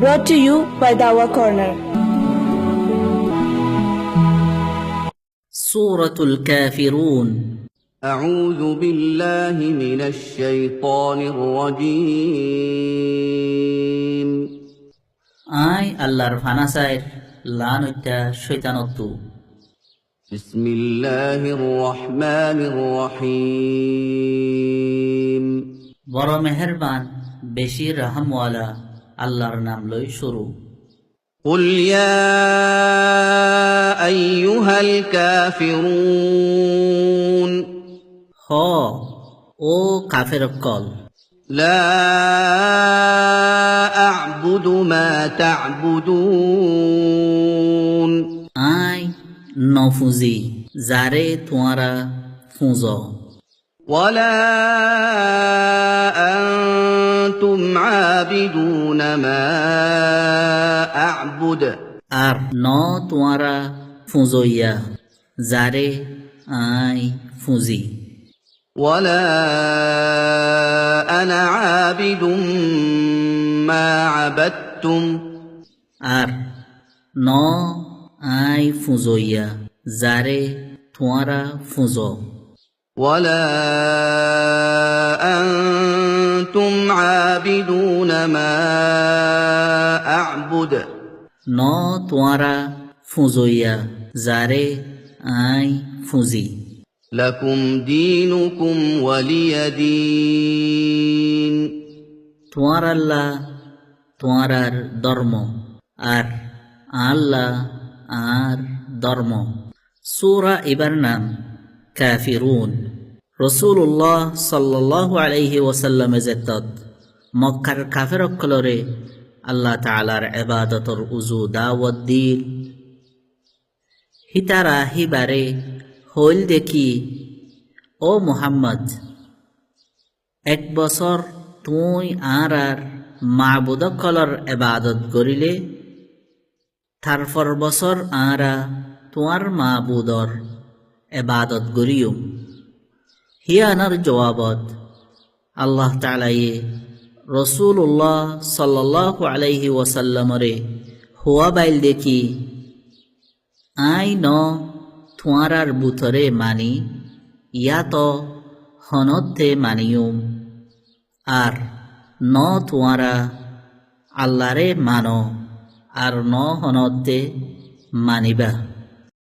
brought to you by Dawa Corner. Suratul Kafirun. أعوذ بالله من الشيطان الرجيم I আল্লাহর ফানাসায়ের লানতা শয়তানতু بسم الله الرحمن الرحيم বড় মেহেরবান বেশি রহমওয়ালা আল্লাহর নাম লই শুরু قل يا أيها الكافرون হ ও কাফের কল لا أعبد ما تعبدون আই নফুজি জারে তোয়ারা ফুজ ولا أنتم عابدون ما أعبد আর ন তোয়ারা ফুজইয়া জারে আই ফুজি ولا أنا عابد ما عبدتم আর ন আই ফুজইয়া জারে তোয়ারা ফুজ ولا أنتم عابدون ما أعبد ন তোয়ারা ফুজইয়া জারে আই ফুজি لكم دينكم ولي دين তোয়ার আল্লাহ তোয়ারার ধর্ম আর আল্লাহ আর ধর্ম সূরা এবার নাম কাফিরুন রাসূলুল্লাহ সাল্লাল্লাহু আলাইহি ওয়াসাল্লাম যেতত মক্কার কাফের অকলরে আল্লাহ তাআলার ইবাদতর উজু দাওয়াত দিল হিতারা হিবারে হইল দেখি ও মুহাম্মদ এক বছর তুই আর মাবুদকলর ইবাদত করিলে তারপর বছর আরা তোমার মাবুদর ইবাদত করিও হিয়ানার জবাবত আল্লাহ তাআলায়ে রাসূলুল্লাহ সাল্লাল্লাহু আলাইহি ওয়াসাল্লামরে হুয়া বাইল দেখি আই ন তোমার বুথরে মানি ইয়া তো হনতে মানিও আর ন তোমারা আল্লাহরে মানো আর ন হনতে মানিবা